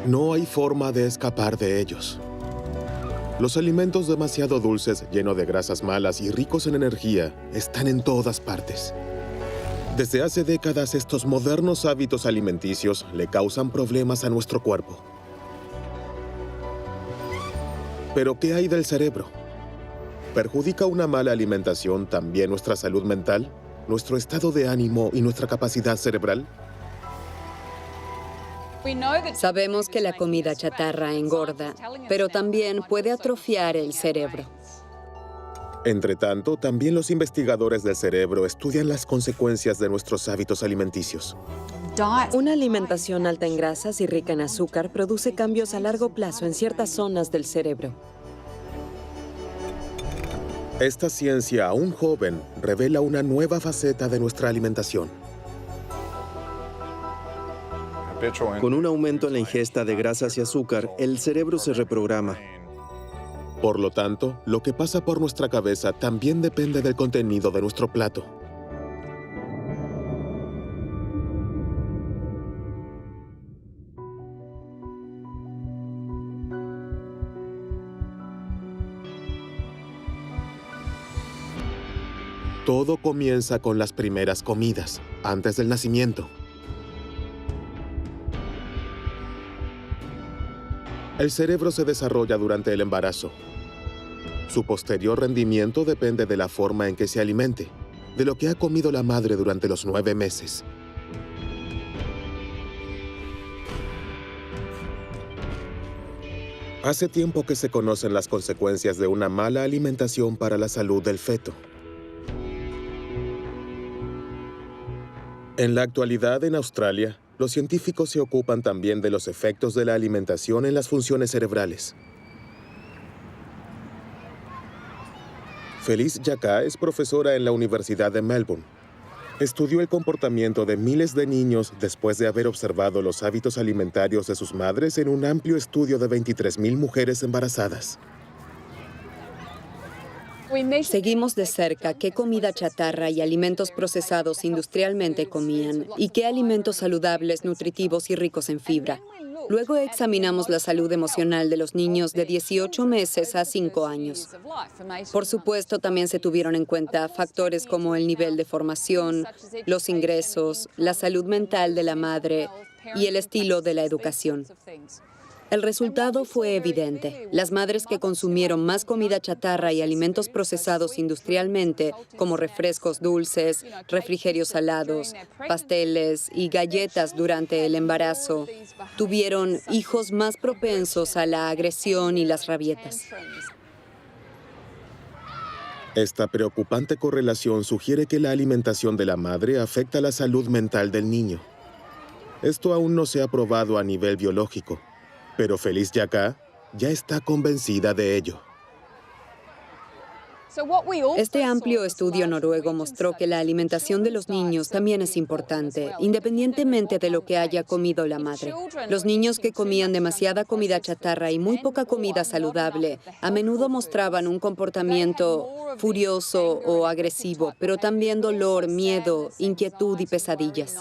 No hay forma de escapar de ellos. Los alimentos demasiado dulces, llenos de grasas malas y ricos en energía, están en todas partes. Desde hace décadas, estos modernos hábitos alimenticios le causan problemas a nuestro cuerpo. ¿Pero qué hay del cerebro? ¿Perjudica una mala alimentación también nuestra salud mental, nuestro estado de ánimo y nuestra capacidad cerebral? Sabemos que la comida chatarra engorda, pero también puede atrofiar el cerebro. Entre tanto, también los investigadores del cerebro estudian las consecuencias de nuestros hábitos alimenticios. Una alimentación alta en grasas y rica en azúcar produce cambios a largo plazo en ciertas zonas del cerebro. Esta ciencia, aún joven, revela una nueva faceta de nuestra alimentación. Con un aumento en la ingesta de grasas y azúcar, el cerebro se reprograma. Por lo tanto, lo que pasa por nuestra cabeza también depende del contenido de nuestro plato. Todo comienza con las primeras comidas, antes del nacimiento. El cerebro se desarrolla durante el embarazo. Su posterior rendimiento depende de la forma en que se alimente, de lo que ha comido la madre durante los 9 meses. Hace tiempo que se conocen las consecuencias de una mala alimentación para la salud del feto. En la actualidad, en Australia, los científicos se ocupan también de los efectos de la alimentación en las funciones cerebrales. Felice Jacka es profesora en la Universidad de Melbourne. Estudió el comportamiento de miles de niños después de haber observado los hábitos alimentarios de sus madres en un amplio estudio de 23,000 mujeres embarazadas. Seguimos de cerca qué comida chatarra y alimentos procesados industrialmente comían y qué alimentos saludables, nutritivos y ricos en fibra. Luego examinamos la salud emocional de los niños de 18 meses a 5 años. Por supuesto, también se tuvieron en cuenta factores como el nivel de formación, los ingresos, la salud mental de la madre y el estilo de la educación. El resultado fue evidente. Las madres que consumieron más comida chatarra y alimentos procesados industrialmente, como refrescos dulces, refrigerios salados, pasteles y galletas durante el embarazo, tuvieron hijos más propensos a la agresión y las rabietas. Esta preocupante correlación sugiere que la alimentación de la madre afecta la salud mental del niño. Esto aún no se ha probado a nivel biológico, pero Felice Jacka ya está convencida de ello. Este amplio estudio noruego mostró que la alimentación de los niños también es importante, independientemente de lo que haya comido la madre. Los niños que comían demasiada comida chatarra y muy poca comida saludable a menudo mostraban un comportamiento furioso o agresivo, pero también dolor, miedo, inquietud y pesadillas.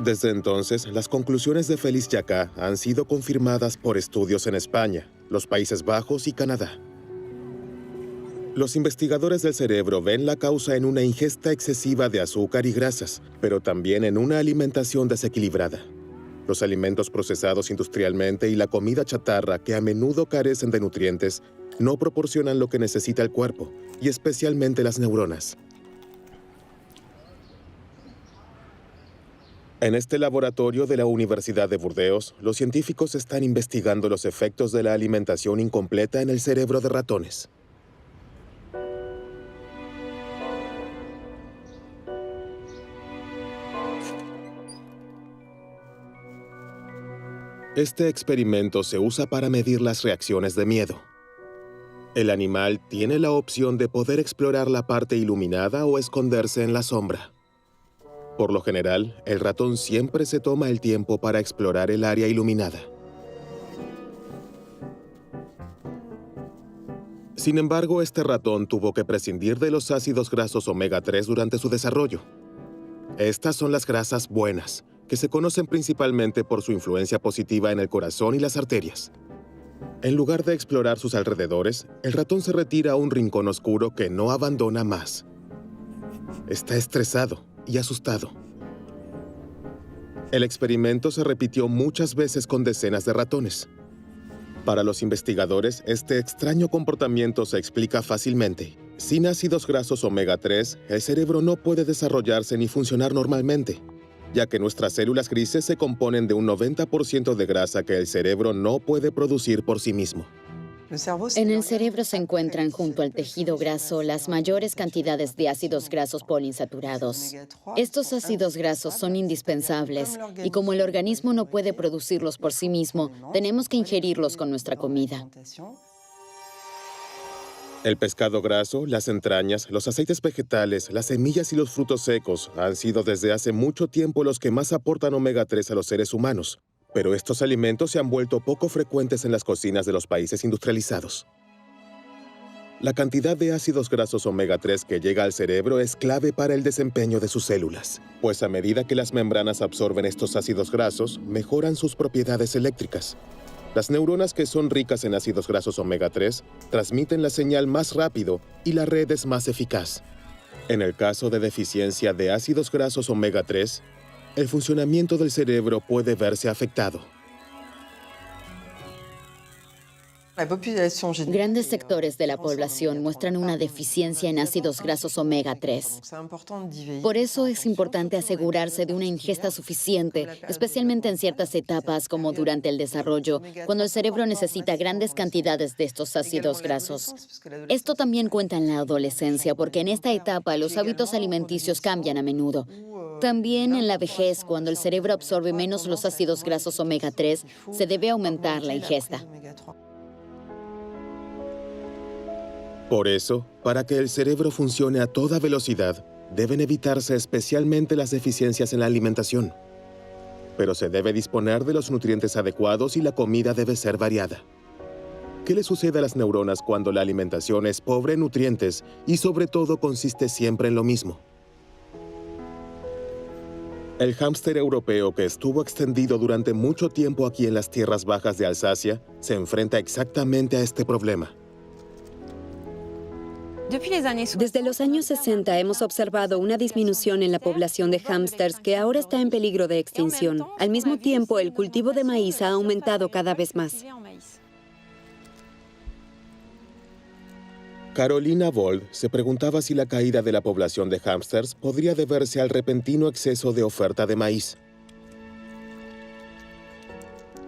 Desde entonces, las conclusiones de Felice Jacka han sido confirmadas por estudios en España, los Países Bajos y Canadá. Los investigadores del cerebro ven la causa en una ingesta excesiva de azúcar y grasas, pero también en una alimentación desequilibrada. Los alimentos procesados industrialmente y la comida chatarra, que a menudo carecen de nutrientes, no proporcionan lo que necesita el cuerpo, y especialmente las neuronas. En este laboratorio de la Universidad de Burdeos, los científicos están investigando los efectos de la alimentación incompleta en el cerebro de ratones. Este experimento se usa para medir las reacciones de miedo. El animal tiene la opción de poder explorar la parte iluminada o esconderse en la sombra. Por lo general, el ratón siempre se toma el tiempo para explorar el área iluminada. Sin embargo, este ratón tuvo que prescindir de los ácidos grasos omega 3 durante su desarrollo. Estas son las grasas buenas, que se conocen principalmente por su influencia positiva en el corazón y las arterias. En lugar de explorar sus alrededores, el ratón se retira a un rincón oscuro que no abandona más. Está estresado y asustado. El experimento se repitió muchas veces con decenas de ratones. Para los investigadores, este extraño comportamiento se explica fácilmente. Sin ácidos grasos omega 3, el cerebro no puede desarrollarse ni funcionar normalmente, ya que nuestras células grises se componen de un 90% de grasa que el cerebro no puede producir por sí mismo. En el cerebro se encuentran junto al tejido graso las mayores cantidades de ácidos grasos poliinsaturados. Estos ácidos grasos son indispensables y como el organismo no puede producirlos por sí mismo, tenemos que ingerirlos con nuestra comida. El pescado graso, las entrañas, los aceites vegetales, las semillas y los frutos secos han sido desde hace mucho tiempo los que más aportan omega 3 a los seres humanos. Pero estos alimentos se han vuelto poco frecuentes en las cocinas de los países industrializados. La cantidad de ácidos grasos omega 3 que llega al cerebro es clave para el desempeño de sus células, pues a medida que las membranas absorben estos ácidos grasos, mejoran sus propiedades eléctricas. Las neuronas que son ricas en ácidos grasos omega 3 transmiten la señal más rápido y la red es más eficaz. En el caso de deficiencia de ácidos grasos omega 3, el funcionamiento del cerebro puede verse afectado. Grandes sectores de la población muestran una deficiencia en ácidos grasos omega 3. Por eso es importante asegurarse de una ingesta suficiente, especialmente en ciertas etapas como durante el desarrollo, cuando el cerebro necesita grandes cantidades de estos ácidos grasos. Esto también cuenta en la adolescencia, porque en esta etapa los hábitos alimenticios cambian a menudo. También en la vejez, cuando el cerebro absorbe menos los ácidos grasos omega 3, se debe aumentar la ingesta. Por eso, para que el cerebro funcione a toda velocidad, deben evitarse especialmente las deficiencias en la alimentación. Pero se debe disponer de los nutrientes adecuados y la comida debe ser variada. ¿Qué le sucede a las neuronas cuando la alimentación es pobre en nutrientes y sobre todo consiste siempre en lo mismo? El hámster europeo, que estuvo extendido durante mucho tiempo aquí en las tierras bajas de Alsacia, se enfrenta exactamente a este problema. Desde los años 60 hemos observado una disminución en la población de hámsters que ahora está en peligro de extinción. Al mismo tiempo, el cultivo de maíz ha aumentado cada vez más. Carolina Vold se preguntaba si la caída de la población de hámsters podría deberse al repentino exceso de oferta de maíz.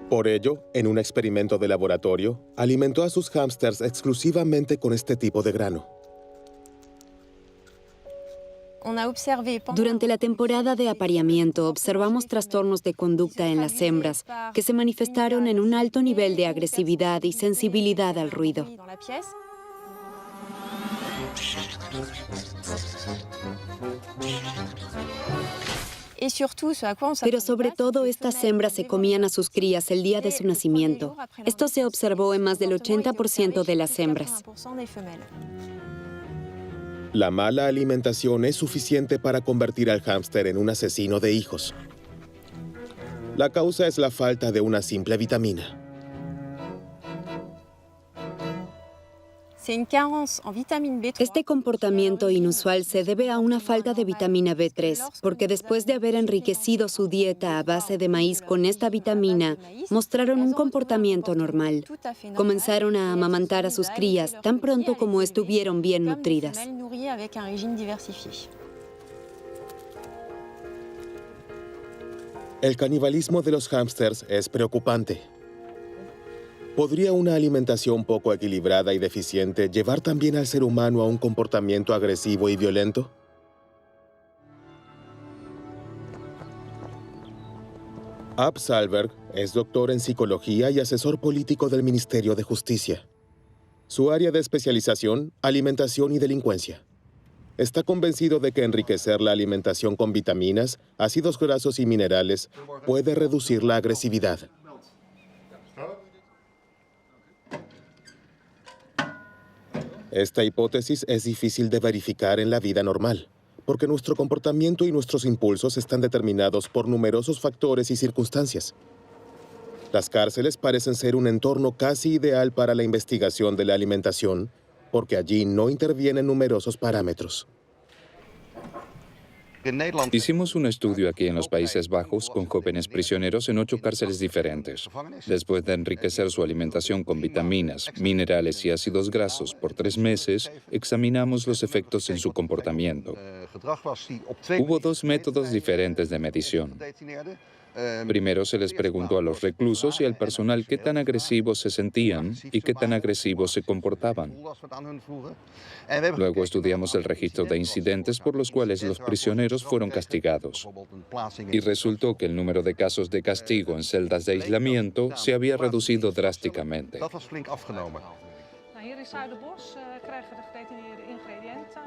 Por ello, en un experimento de laboratorio, alimentó a sus hámsters exclusivamente con este tipo de grano. Durante la temporada de apareamiento, observamos trastornos de conducta en las hembras que se manifestaron en un alto nivel de agresividad y sensibilidad al ruido. Pero sobre todo, estas hembras se comían a sus crías el día de su nacimiento. Esto se observó en más del 80% de las hembras. La mala alimentación es suficiente para convertir al hámster en un asesino de hijos. La causa es la falta de una simple vitamina. Este comportamiento inusual se debe a una falta de vitamina B3, porque después de haber enriquecido su dieta a base de maíz con esta vitamina, mostraron un comportamiento normal. Comenzaron a amamantar a sus crías tan pronto como estuvieron bien nutridas. El canibalismo de los hámsters es preocupante. ¿Podría una alimentación poco equilibrada y deficiente llevar también al ser humano a un comportamiento agresivo y violento? Ab Sahlberg es doctor en psicología y asesor político del Ministerio de Justicia. Su área de especialización, alimentación y delincuencia. Está convencido de que enriquecer la alimentación con vitaminas, ácidos grasos y minerales puede reducir la agresividad. Esta hipótesis es difícil de verificar en la vida normal, porque nuestro comportamiento y nuestros impulsos están determinados por numerosos factores y circunstancias. Las cárceles parecen ser un entorno casi ideal para la investigación de la alimentación, porque allí no intervienen numerosos parámetros. Hicimos un estudio aquí en los Países Bajos con jóvenes prisioneros en 8 cárceles diferentes. Después de enriquecer su alimentación con vitaminas, minerales y ácidos grasos por 3 meses, examinamos los efectos en su comportamiento. Hubo 2 métodos diferentes de medición. Primero se les preguntó a los reclusos y al personal qué tan agresivos se sentían y qué tan agresivos se comportaban. Luego estudiamos el registro de incidentes por los cuales los prisioneros fueron castigados. Y resultó que el número de casos de castigo en celdas de aislamiento se había reducido drásticamente.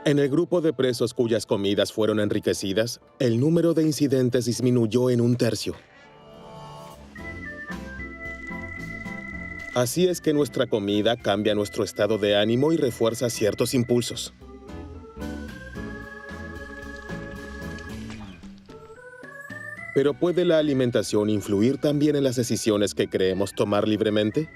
En el grupo de presos cuyas comidas fueron enriquecidas, el número de incidentes disminuyó en 1/3. Así es que nuestra comida cambia nuestro estado de ánimo y refuerza ciertos impulsos. Pero ¿puede la alimentación influir también en las decisiones que creemos tomar libremente?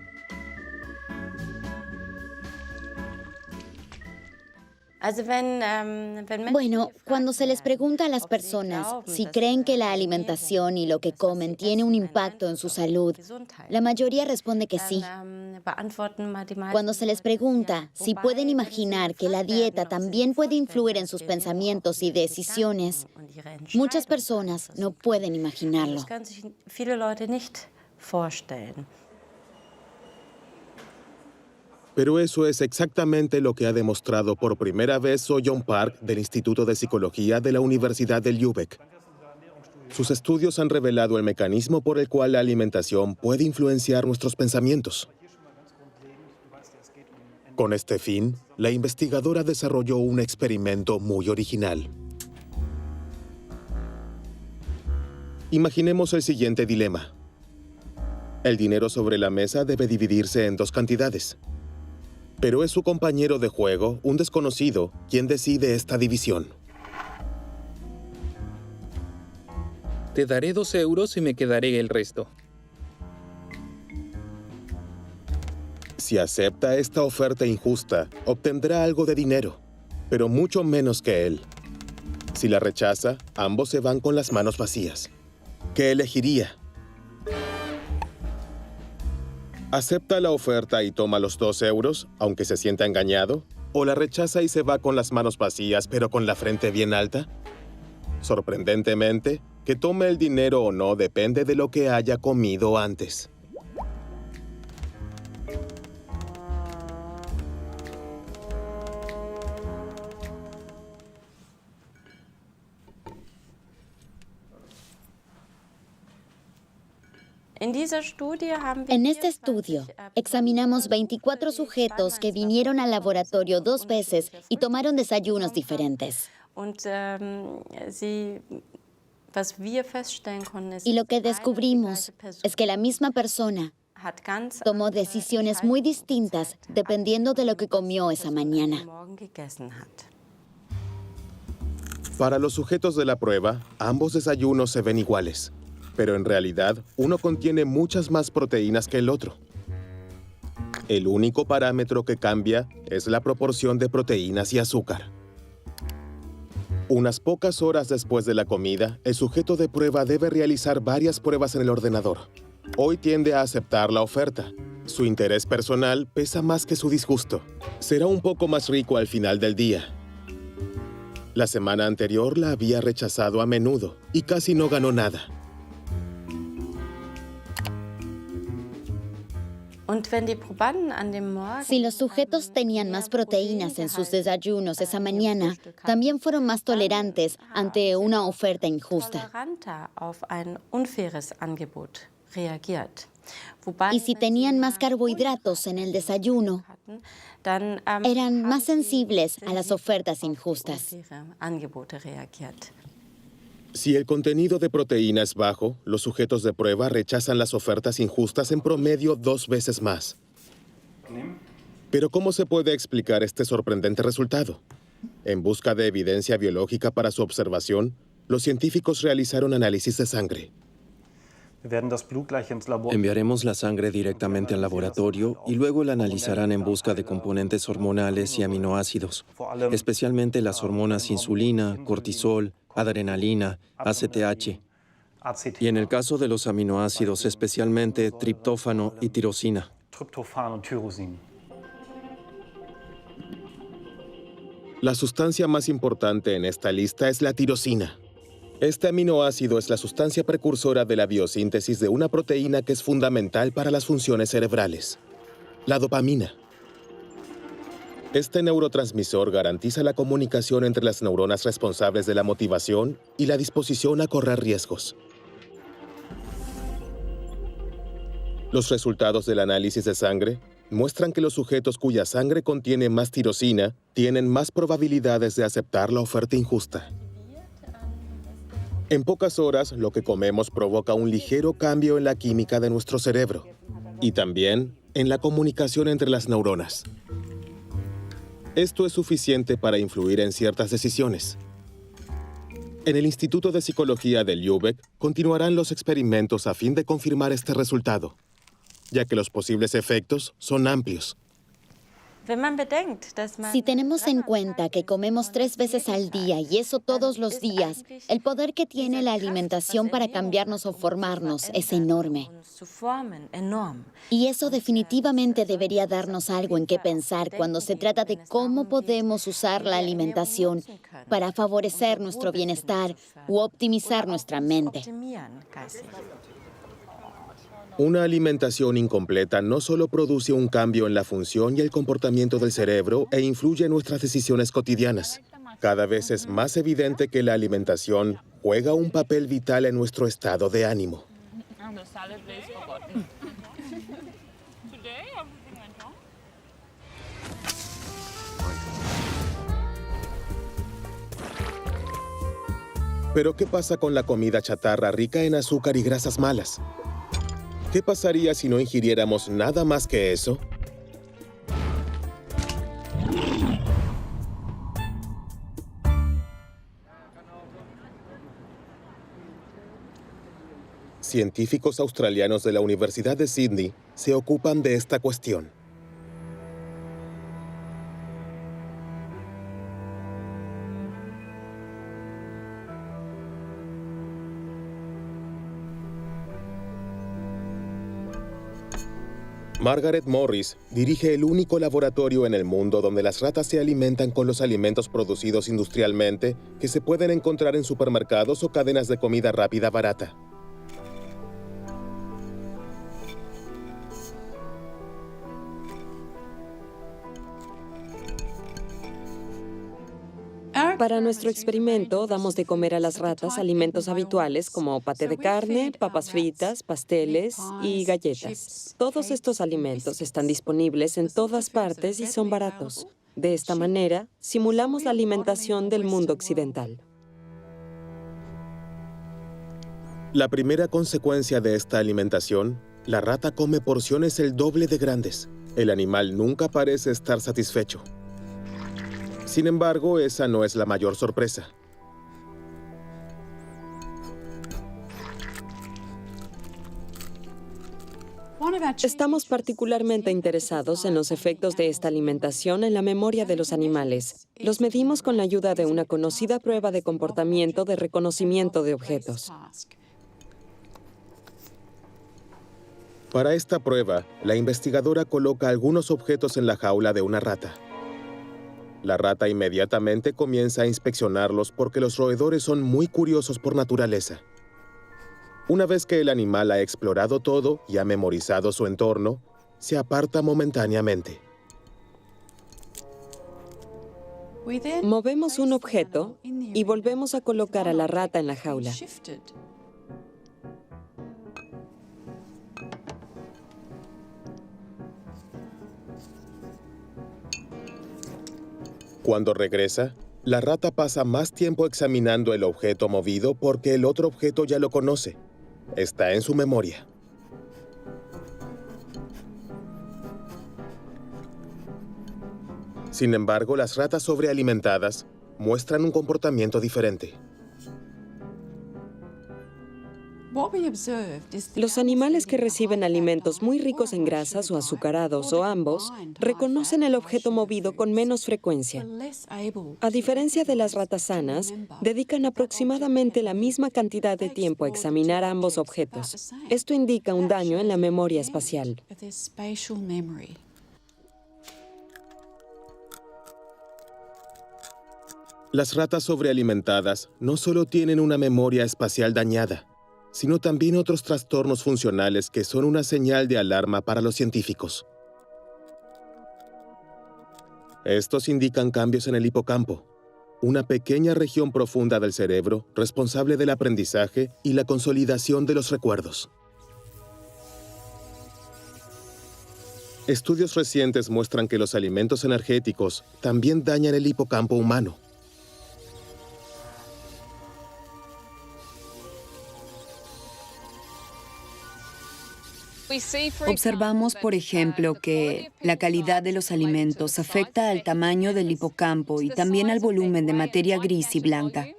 Bueno, cuando se les pregunta a las personas si creen que la alimentación y lo que comen tiene un impacto en su salud, la mayoría responde que sí. Cuando se les pregunta si pueden imaginar que la dieta también puede influir en sus pensamientos y decisiones, muchas personas no pueden imaginarlo. Pero eso es exactamente lo que ha demostrado por primera vez So-Yeon Park del Instituto de Psicología de la Universidad de Lübeck. Sus estudios han revelado el mecanismo por el cual la alimentación puede influenciar nuestros pensamientos. Con este fin, la investigadora desarrolló un experimento muy original. Imaginemos el siguiente dilema. El dinero sobre la mesa debe dividirse en 2 cantidades. Pero es su compañero de juego, un desconocido, quien decide esta división. Te daré 2 euros y me quedaré el resto. Si acepta esta oferta injusta, obtendrá algo de dinero, pero mucho menos que él. Si la rechaza, ambos se van con las manos vacías. ¿Qué elegiría? ¿Acepta la oferta y toma los 2 euros, aunque se sienta engañado? ¿O la rechaza y se va con las manos vacías, pero con la frente bien alta? Sorprendentemente, que tome el dinero o no depende de lo que haya comido antes. En este estudio, examinamos 24 sujetos que vinieron al laboratorio 2 veces y tomaron desayunos diferentes. Y lo que descubrimos es que la misma persona tomó decisiones muy distintas dependiendo de lo que comió esa mañana. Para los sujetos de la prueba, ambos desayunos se ven iguales. Pero en realidad, uno contiene muchas más proteínas que el otro. El único parámetro que cambia es la proporción de proteínas y azúcar. Unas pocas horas después de la comida, el sujeto de prueba debe realizar varias pruebas en el ordenador. Hoy tiende a aceptar la oferta. Su interés personal pesa más que su disgusto. Será un poco más rico al final del día. La semana anterior la había rechazado a menudo y casi no ganó nada. Si los sujetos tenían más proteínas en sus desayunos esa mañana, también fueron más tolerantes ante una oferta injusta. Y si tenían más carbohidratos en el desayuno, eran más sensibles a las ofertas injustas. Si el contenido de proteína es bajo, los sujetos de prueba rechazan las ofertas injustas en promedio 2 veces más. Pero ¿cómo se puede explicar este sorprendente resultado? En busca de evidencia biológica para su observación, los científicos realizaron análisis de sangre. Enviaremos la sangre directamente al laboratorio y luego la analizarán en busca de componentes hormonales y aminoácidos, especialmente las hormonas insulina, cortisol, adrenalina, ACTH, y en el caso de los aminoácidos, especialmente triptófano y tirosina. La sustancia más importante en esta lista es la tirosina. Este aminoácido es la sustancia precursora de la biosíntesis de una proteína que es fundamental para las funciones cerebrales, la dopamina. Este neurotransmisor garantiza la comunicación entre las neuronas responsables de la motivación y la disposición a correr riesgos. Los resultados del análisis de sangre muestran que los sujetos cuya sangre contiene más tirosina tienen más probabilidades de aceptar la oferta injusta. En pocas horas, lo que comemos provoca un ligero cambio en la química de nuestro cerebro y también en la comunicación entre las neuronas. Esto es suficiente para influir en ciertas decisiones. En el Instituto de Psicología de Lübeck continuarán los experimentos a fin de confirmar este resultado, ya que los posibles efectos son amplios. Si tenemos en cuenta que comemos 3 veces al día y eso todos los días, el poder que tiene la alimentación para cambiarnos o formarnos es enorme. Y eso definitivamente debería darnos algo en qué pensar cuando se trata de cómo podemos usar la alimentación para favorecer nuestro bienestar u optimizar nuestra mente. Una alimentación incompleta no solo produce un cambio en la función y el comportamiento del cerebro e influye en nuestras decisiones cotidianas. Cada vez es más evidente que la alimentación juega un papel vital en nuestro estado de ánimo. Pero ¿qué pasa con la comida chatarra rica en azúcar y grasas malas? ¿Qué pasaría si no ingiriéramos nada más que eso? Científicos australianos de la Universidad de Sydney se ocupan de esta cuestión. Margaret Morris dirige el único laboratorio en el mundo donde las ratas se alimentan con los alimentos producidos industrialmente que se pueden encontrar en supermercados o cadenas de comida rápida barata. Para nuestro experimento, damos de comer a las ratas alimentos habituales como paté de carne, papas fritas, pasteles y galletas. Todos estos alimentos están disponibles en todas partes y son baratos. De esta manera, simulamos la alimentación del mundo occidental. La primera consecuencia de esta alimentación, la rata come porciones el doble de grandes. El animal nunca parece estar satisfecho. Sin embargo, esa no es la mayor sorpresa. Estamos particularmente interesados en los efectos de esta alimentación en la memoria de los animales. Los medimos con la ayuda de una conocida prueba de comportamiento de reconocimiento de objetos. Para esta prueba, la investigadora coloca algunos objetos en la jaula de una rata. La rata inmediatamente comienza a inspeccionarlos porque los roedores son muy curiosos por naturaleza. Una vez que el animal ha explorado todo y ha memorizado su entorno, se aparta momentáneamente. Movemos un objeto y volvemos a colocar a la rata en la jaula. Cuando regresa, la rata pasa más tiempo examinando el objeto movido porque el otro objeto ya lo conoce. Está en su memoria. Sin embargo, las ratas sobrealimentadas muestran un comportamiento diferente. Los animales que reciben alimentos muy ricos en grasas o azucarados o ambos reconocen el objeto movido con menos frecuencia. A diferencia de las ratas sanas, dedican aproximadamente la misma cantidad de tiempo a examinar ambos objetos. Esto indica un daño en la memoria espacial. Las ratas sobrealimentadas no solo tienen una memoria espacial dañada, sino también otros trastornos funcionales que son una señal de alarma para los científicos. Estos indican cambios en el hipocampo, una pequeña región profunda del cerebro responsable del aprendizaje y la consolidación de los recuerdos. Estudios recientes muestran que los alimentos energéticos también dañan el hipocampo humano. Observamos, por ejemplo, que la calidad de los alimentos afecta al tamaño del hipocampo y también al volumen de materia gris y blanca.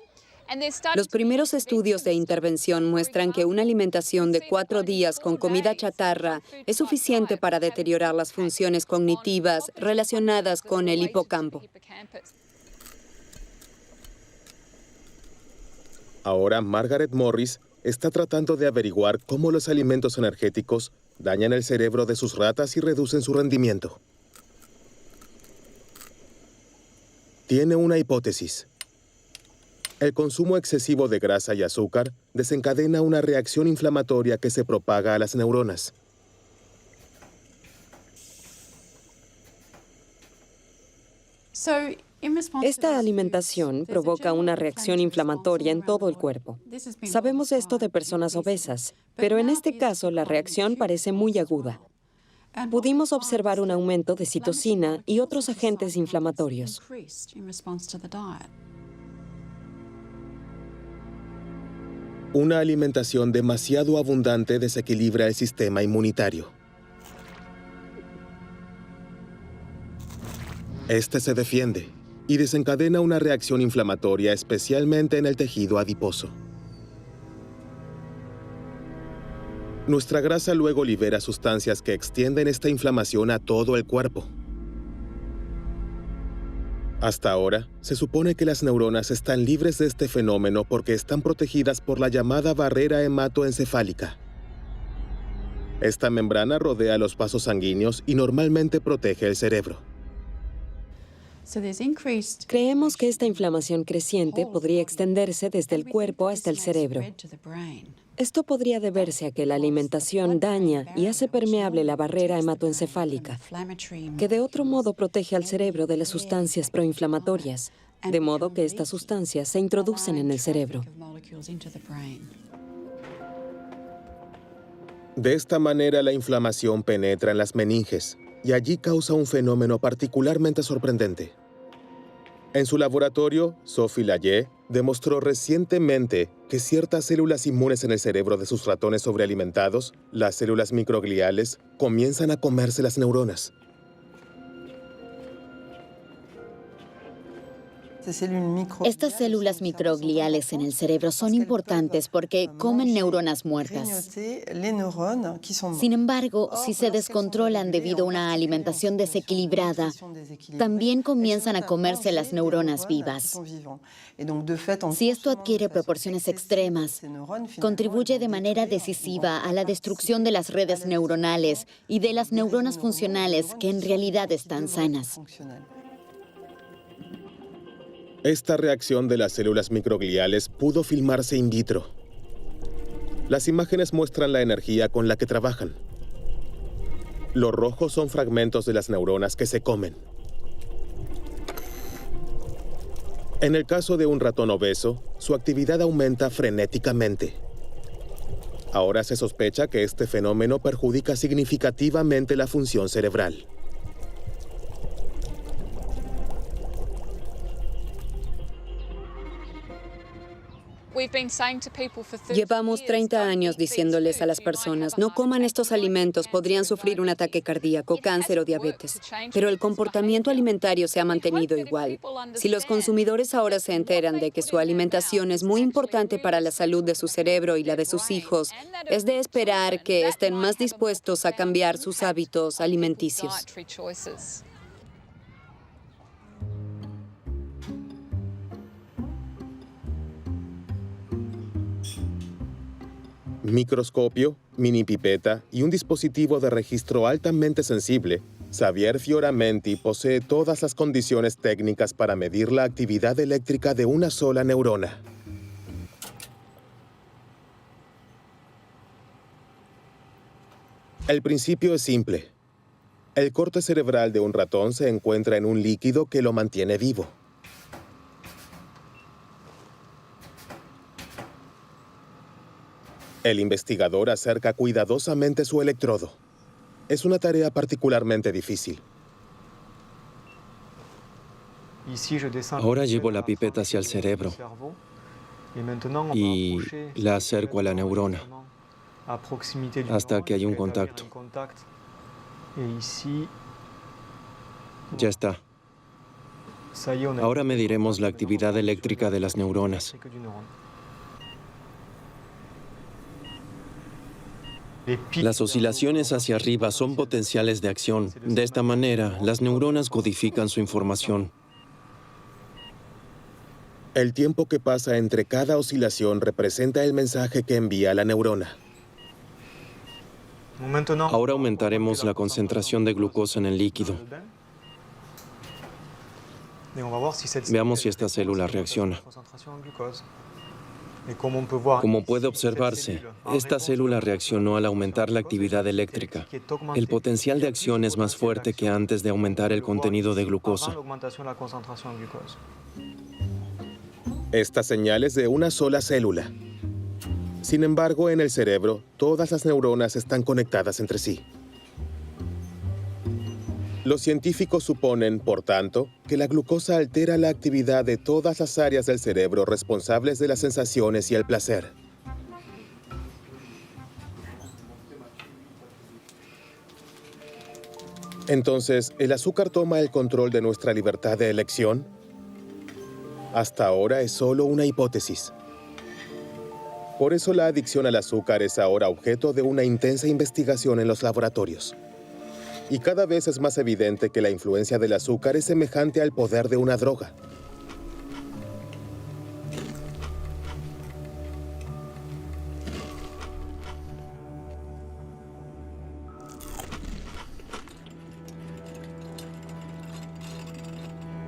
Los primeros estudios de intervención muestran que una alimentación de 4 días con comida chatarra es suficiente para deteriorar las funciones cognitivas relacionadas con el hipocampo. Ahora, Margaret Morris está tratando de averiguar cómo los alimentos energéticos dañan el cerebro de sus ratas y reducen su rendimiento. Tiene una hipótesis. El consumo excesivo de grasa y azúcar desencadena una reacción inflamatoria que se propaga a las neuronas. Esta alimentación provoca una reacción inflamatoria en todo el cuerpo. Sabemos esto de personas obesas, pero en este caso la reacción parece muy aguda. Pudimos observar un aumento de citocina y otros agentes inflamatorios. Una alimentación demasiado abundante desequilibra el sistema inmunitario. Este se defiende y desencadena una reacción inflamatoria, especialmente en el tejido adiposo. Nuestra grasa luego libera sustancias que extienden esta inflamación a todo el cuerpo. Hasta ahora, se supone que las neuronas están libres de este fenómeno porque están protegidas por la llamada barrera hematoencefálica. Esta membrana rodea los vasos sanguíneos y normalmente protege el cerebro. Creemos que esta inflamación creciente podría extenderse desde el cuerpo hasta el cerebro. Esto podría deberse a que la alimentación daña y hace permeable la barrera hematoencefálica, que de otro modo protege al cerebro de las sustancias proinflamatorias, de modo que estas sustancias se introducen en el cerebro. De esta manera, la inflamación penetra en las meninges y allí causa un fenómeno particularmente sorprendente. En su laboratorio, Sophie Laye demostró recientemente que ciertas células inmunes en el cerebro de sus ratones sobrealimentados, las células microgliales, comienzan a comerse las neuronas. Estas células microgliales en el cerebro son importantes porque comen neuronas muertas. Sin embargo, si se descontrolan debido a una alimentación desequilibrada, también comienzan a comerse las neuronas vivas. Si esto adquiere proporciones extremas, contribuye de manera decisiva a la destrucción de las redes neuronales y de las neuronas funcionales que en realidad están sanas. Esta reacción de las células microgliales pudo filmarse in vitro. Las imágenes muestran la energía con la que trabajan. Los rojos son fragmentos de las neuronas que se comen. En el caso de un ratón obeso, su actividad aumenta frenéticamente. Ahora se sospecha que este fenómeno perjudica significativamente la función cerebral. Llevamos 30 años diciéndoles a las personas, no coman estos alimentos, podrían sufrir un ataque cardíaco, cáncer o diabetes. Pero el comportamiento alimentario se ha mantenido igual. Si los consumidores ahora se enteran de que su alimentación es muy importante para la salud de su cerebro y la de sus hijos, es de esperar que estén más dispuestos a cambiar sus hábitos alimenticios. Microscopio, mini pipeta y un dispositivo de registro altamente sensible, Xavier Fioramenti posee todas las condiciones técnicas para medir la actividad eléctrica de una sola neurona. El principio es simple. El corte cerebral de un ratón se encuentra en un líquido que lo mantiene vivo. El investigador acerca cuidadosamente su electrodo. Es una tarea particularmente difícil. Ahora llevo la pipeta hacia el cerebro y la acerco a la neurona hasta que hay un contacto. Ya está. Ahora mediremos la actividad eléctrica de las neuronas. Las oscilaciones hacia arriba son potenciales de acción. De esta manera, las neuronas codifican su información. El tiempo que pasa entre cada oscilación representa el mensaje que envía la neurona. Ahora aumentaremos la concentración de glucosa en el líquido. Veamos si esta célula reacciona. Como puede observarse, esta célula reaccionó al aumentar la actividad eléctrica. El potencial de acción es más fuerte que antes de aumentar el contenido de glucosa. Esta señal es de una sola célula. Sin embargo, en el cerebro, todas las neuronas están conectadas entre sí. Los científicos suponen, por tanto, que la glucosa altera la actividad de todas las áreas del cerebro responsables de las sensaciones y el placer. Entonces, ¿el azúcar toma el control de nuestra libertad de elección? Hasta ahora es solo una hipótesis. Por eso la adicción al azúcar es ahora objeto de una intensa investigación en los laboratorios. Y cada vez es más evidente que la influencia del azúcar es semejante al poder de una droga.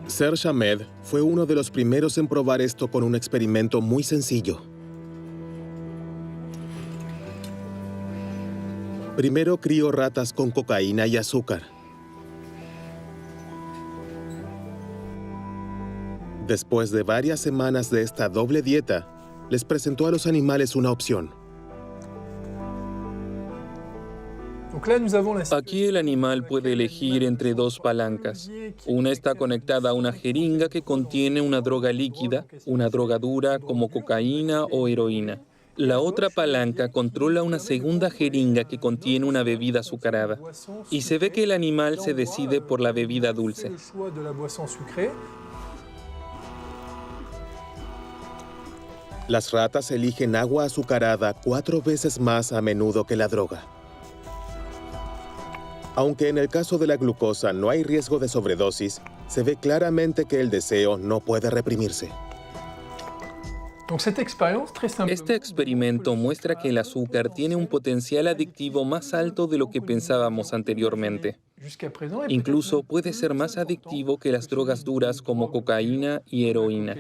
Serge Ahmed fue uno de los primeros en probar esto con un experimento muy sencillo. Primero crió ratas con cocaína y azúcar. Después de varias semanas de esta doble dieta, les presentó a los animales una opción. Aquí el animal puede elegir entre dos palancas. Una está conectada a una jeringa que contiene una droga líquida, una droga dura como cocaína o heroína. La otra palanca controla una segunda jeringa que contiene una bebida azucarada. Y se ve que el animal se decide por la bebida dulce. Las ratas eligen agua azucarada 4 veces más a menudo que la droga. Aunque en el caso de la glucosa no hay riesgo de sobredosis, se ve claramente que el deseo no puede reprimirse. Este experimento muestra que el azúcar tiene un potencial adictivo más alto de lo que pensábamos anteriormente. Incluso puede ser más adictivo que las drogas duras como cocaína y heroína.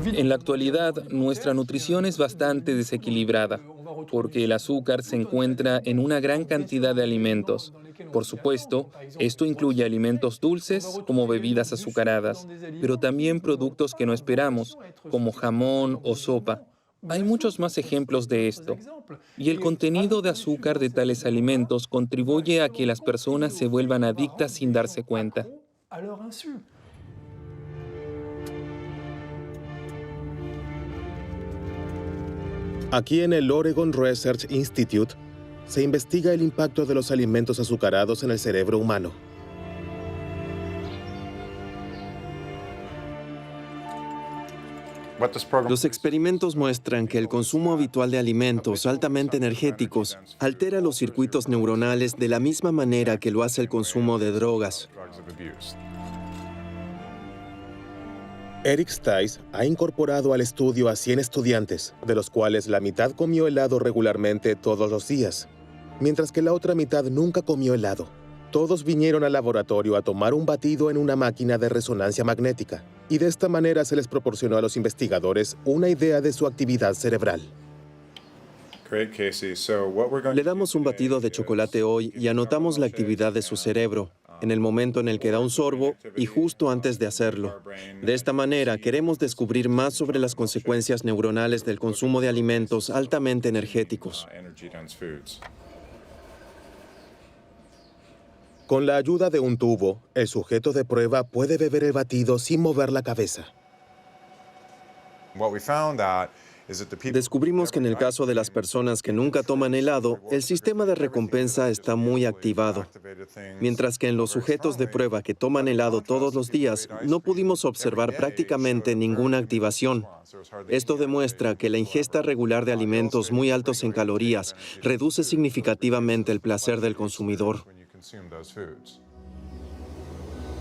En la actualidad, nuestra nutrición es bastante desequilibrada, porque el azúcar se encuentra en una gran cantidad de alimentos. Por supuesto, esto incluye alimentos dulces, como bebidas azucaradas, pero también productos que no esperamos, como jamón o sopa. Hay muchos más ejemplos de esto, y el contenido de azúcar de tales alimentos contribuye a que las personas se vuelvan adictas sin darse cuenta. Aquí en el Oregon Research Institute se investiga el impacto de los alimentos azucarados en el cerebro humano. Los experimentos muestran que el consumo habitual de alimentos altamente energéticos altera los circuitos neuronales de la misma manera que lo hace el consumo de drogas. Eric Stice ha incorporado al estudio a 100 estudiantes, de los cuales la mitad comió helado regularmente todos los días, mientras que la otra mitad nunca comió helado. Todos vinieron al laboratorio a tomar un batido en una máquina de resonancia magnética, y de esta manera se les proporcionó a los investigadores una idea de su actividad cerebral. Le damos un batido de chocolate hoy y anotamos la actividad de su cerebro, en el momento en el que da un sorbo y justo antes de hacerlo. De esta manera, queremos descubrir más sobre las consecuencias neuronales del consumo de alimentos altamente energéticos. Con la ayuda de un tubo, el sujeto de prueba puede beber el batido sin mover la cabeza. Descubrimos que en el caso de las personas que nunca toman helado, el sistema de recompensa está muy activado, mientras que en los sujetos de prueba que toman helado todos los días, no pudimos observar prácticamente ninguna activación. Esto demuestra que la ingesta regular de alimentos muy altos en calorías reduce significativamente el placer del consumidor.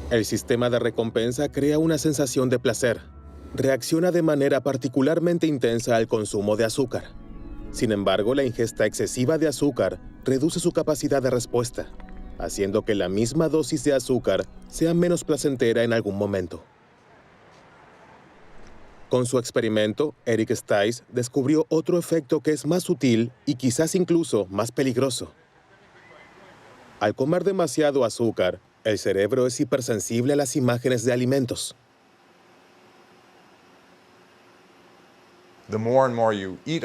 El sistema de recompensa crea una sensación de placer. Reacciona de manera particularmente intensa al consumo de azúcar. Sin embargo, la ingesta excesiva de azúcar reduce su capacidad de respuesta, haciendo que la misma dosis de azúcar sea menos placentera en algún momento. Con su experimento, Eric Stice descubrió otro efecto que es más sutil y quizás incluso más peligroso. Al comer demasiado azúcar, el cerebro es hipersensible a las imágenes de alimentos.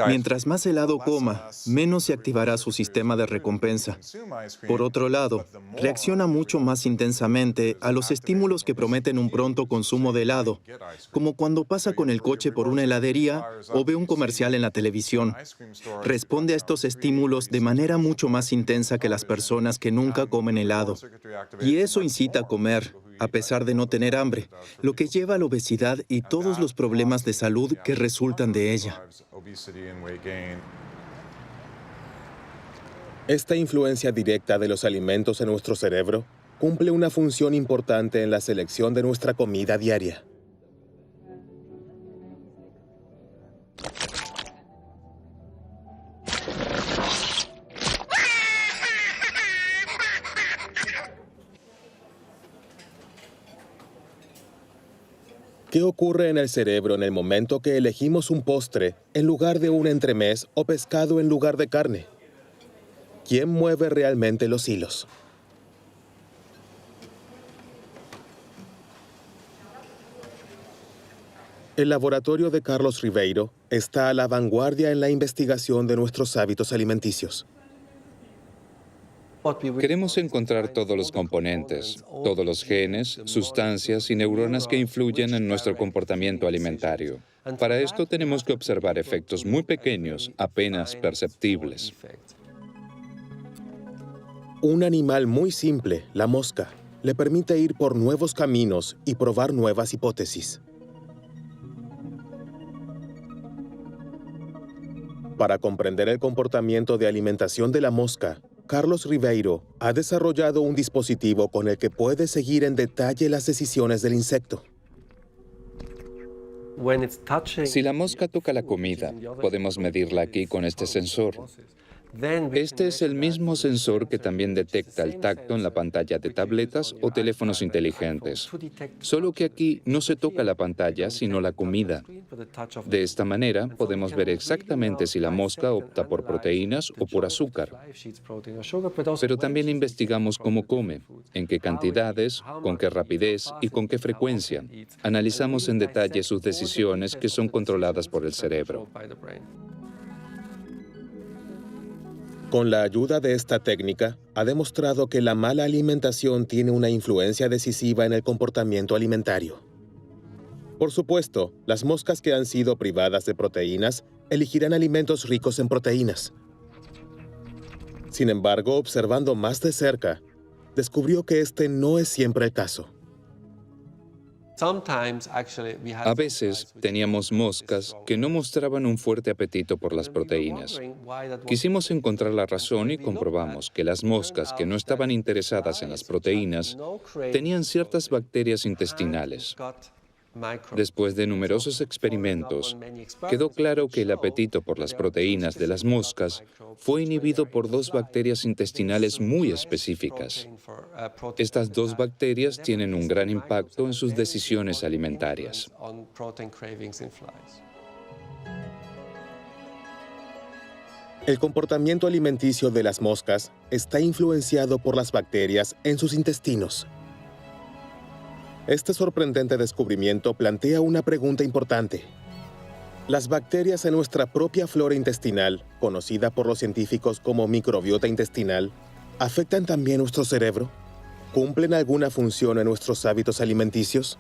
Mientras más helado coma, menos se activará su sistema de recompensa. Por otro lado, reacciona mucho más intensamente a los estímulos que prometen un pronto consumo de helado, como cuando pasa con el coche por una heladería o ve un comercial en la televisión. Responde a estos estímulos de manera mucho más intensa que las personas que nunca comen helado. Y eso incita a comer, a pesar de no tener hambre, lo que lleva a la obesidad y todos los problemas de salud que resultan de ella. Esta influencia directa de los alimentos en nuestro cerebro cumple una función importante en la selección de nuestra comida diaria. ¿Qué ocurre en el cerebro en el momento que elegimos un postre en lugar de un entremés o pescado en lugar de carne? ¿Quién mueve realmente los hilos? El laboratorio de Carlos Ribeiro está a la vanguardia en la investigación de nuestros hábitos alimenticios. Queremos encontrar todos los componentes, todos los genes, sustancias y neuronas que influyen en nuestro comportamiento alimentario. Para esto tenemos que observar efectos muy pequeños, apenas perceptibles. Un animal muy simple, la mosca, le permite ir por nuevos caminos y probar nuevas hipótesis. Para comprender el comportamiento de alimentación de la mosca, Carlos Ribeiro ha desarrollado un dispositivo con el que puede seguir en detalle las decisiones del insecto. Si la mosca toca la comida, podemos medirla aquí con este sensor. Este es el mismo sensor que también detecta el tacto en la pantalla de tabletas o teléfonos inteligentes. Solo que aquí no se toca la pantalla, sino la comida. De esta manera, podemos ver exactamente si la mosca opta por proteínas o por azúcar. Pero también investigamos cómo come, en qué cantidades, con qué rapidez y con qué frecuencia. Analizamos en detalle sus decisiones que son controladas por el cerebro. Con la ayuda de esta técnica, ha demostrado que la mala alimentación tiene una influencia decisiva en el comportamiento alimentario. Por supuesto, las moscas que han sido privadas de proteínas elegirán alimentos ricos en proteínas. Sin embargo, observando más de cerca, descubrió que este no es siempre el caso. A veces teníamos moscas que no mostraban un fuerte apetito por las proteínas. Quisimos encontrar la razón y comprobamos que las moscas que no estaban interesadas en las proteínas tenían ciertas bacterias intestinales. Después de numerosos experimentos, quedó claro que el apetito por las proteínas de las moscas fue inhibido por dos bacterias intestinales muy específicas. Estas dos bacterias tienen un gran impacto en sus decisiones alimentarias. El comportamiento alimenticio de las moscas está influenciado por las bacterias en sus intestinos. Este sorprendente descubrimiento plantea una pregunta importante. ¿Las bacterias en nuestra propia flora intestinal, conocida por los científicos como microbiota intestinal, afectan también nuestro cerebro? ¿Cumplen alguna función en nuestros hábitos alimenticios?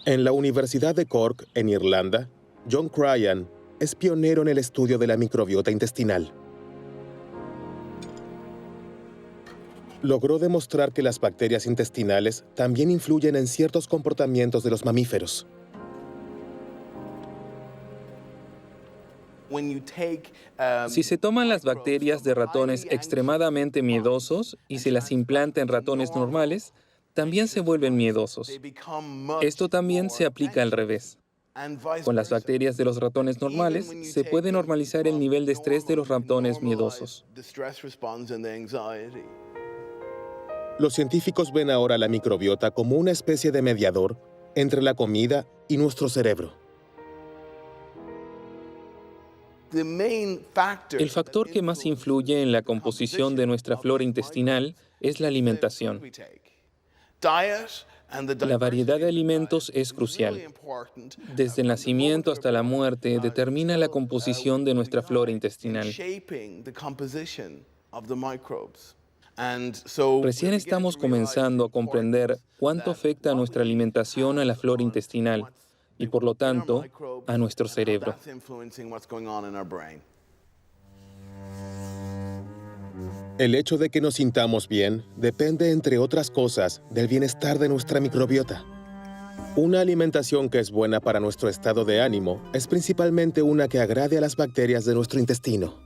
En la Universidad de Cork, en Irlanda, John Cryan es pionero en el estudio de la microbiota intestinal. Logró demostrar que las bacterias intestinales también influyen en ciertos comportamientos de los mamíferos. Si se toman las bacterias de ratones extremadamente miedosos y se las implanta en ratones normales, también se vuelven miedosos. Esto también se aplica al revés. Con las bacterias de los ratones normales, se puede normalizar el nivel de estrés de los ratones miedosos. Los científicos ven ahora la microbiota como una especie de mediador entre la comida y nuestro cerebro. El factor que más influye en la composición de nuestra flora intestinal es la alimentación. La variedad de alimentos es crucial. Desde el nacimiento hasta la muerte determina la composición de nuestra flora intestinal. Recién estamos comenzando a comprender cuánto afecta nuestra alimentación a la flora intestinal y, por lo tanto, a nuestro cerebro. El hecho de que nos sintamos bien depende, entre otras cosas, del bienestar de nuestra microbiota. Una alimentación que es buena para nuestro estado de ánimo es principalmente una que agrade a las bacterias de nuestro intestino.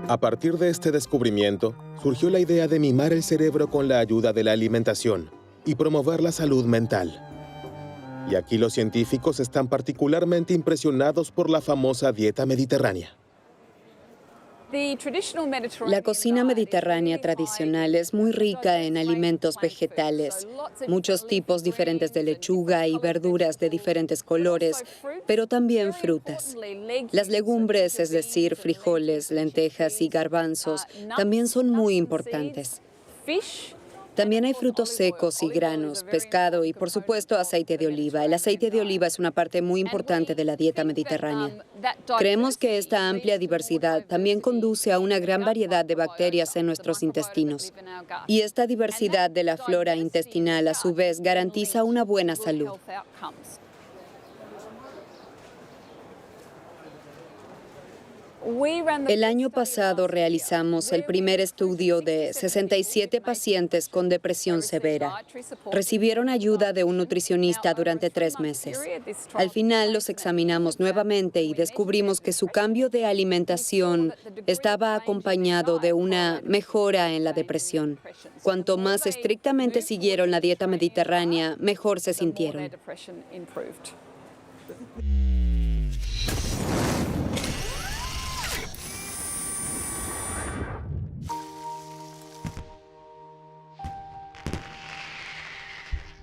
A partir de este descubrimiento, surgió la idea de mimar el cerebro con la ayuda de la alimentación y promover la salud mental. Y aquí los científicos están particularmente impresionados por la famosa dieta mediterránea. La cocina mediterránea tradicional es muy rica en alimentos vegetales, muchos tipos diferentes de lechuga y verduras de diferentes colores, pero también frutas. Las legumbres, es decir, frijoles, lentejas y garbanzos, también son muy importantes. También hay frutos secos y granos, pescado y, por supuesto, aceite de oliva. El aceite de oliva es una parte muy importante de la dieta mediterránea. Creemos que esta amplia diversidad también conduce a una gran variedad de bacterias en nuestros intestinos. Y esta diversidad de la flora intestinal, a su vez, garantiza una buena salud. El año pasado realizamos el primer estudio de 67 pacientes con depresión severa. Recibieron ayuda de un nutricionista durante 3 meses. Al final los examinamos nuevamente y descubrimos que su cambio de alimentación estaba acompañado de una mejora en la depresión. Cuanto más estrictamente siguieron la dieta mediterránea, mejor se sintieron.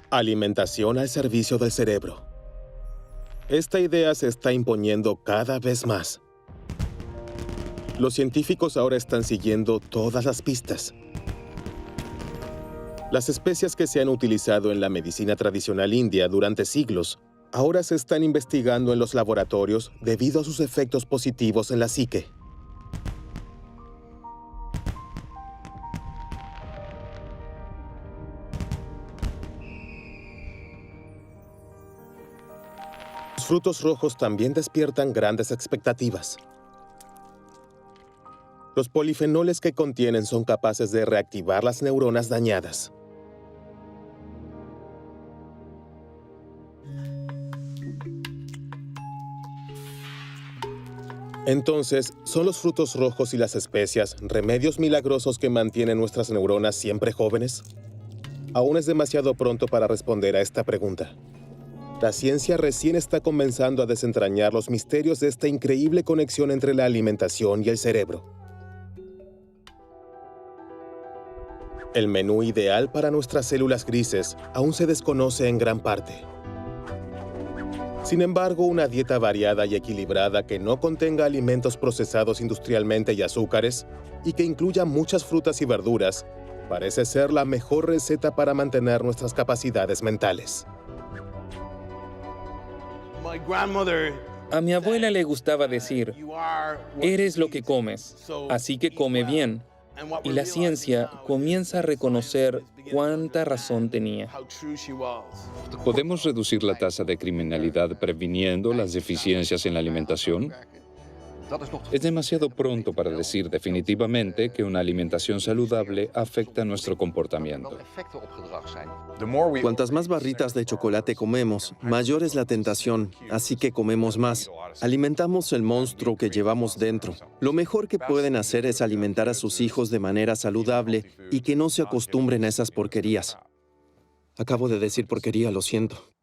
Alimentación al servicio del cerebro. Esta idea se está imponiendo cada vez más. Los científicos ahora están siguiendo todas las pistas. Las especias que se han utilizado en la medicina tradicional india durante siglos ahora se están investigando en los laboratorios debido a sus efectos positivos en la psique. Los frutos rojos también despiertan grandes expectativas. Los polifenoles que contienen son capaces de reactivar las neuronas dañadas. Entonces, ¿son los frutos rojos y las especias remedios milagrosos que mantienen nuestras neuronas siempre jóvenes? Aún es demasiado pronto para responder a esta pregunta. La ciencia recién está comenzando a desentrañar los misterios de esta increíble conexión entre la alimentación y el cerebro. El menú ideal para nuestras células grises aún se desconoce en gran parte. Sin embargo, una dieta variada y equilibrada que no contenga alimentos procesados industrialmente y azúcares, y que incluya muchas frutas y verduras, parece ser la mejor receta para mantener nuestras capacidades mentales. A mi abuela le gustaba decir, eres lo que comes, así que come bien. Y la ciencia comienza a reconocer cuánta razón tenía. ¿Podemos reducir la tasa de criminalidad previniendo las deficiencias en la alimentación? Es demasiado pronto para decir definitivamente que una alimentación saludable afecta nuestro comportamiento. Cuantas más barritas de chocolate comemos, mayor es la tentación, así que comemos más. Alimentamos el monstruo que llevamos dentro. Lo mejor que pueden hacer es alimentar a sus hijos de manera saludable y que no se acostumbren a esas porquerías. Acabo de decir porquería, lo siento.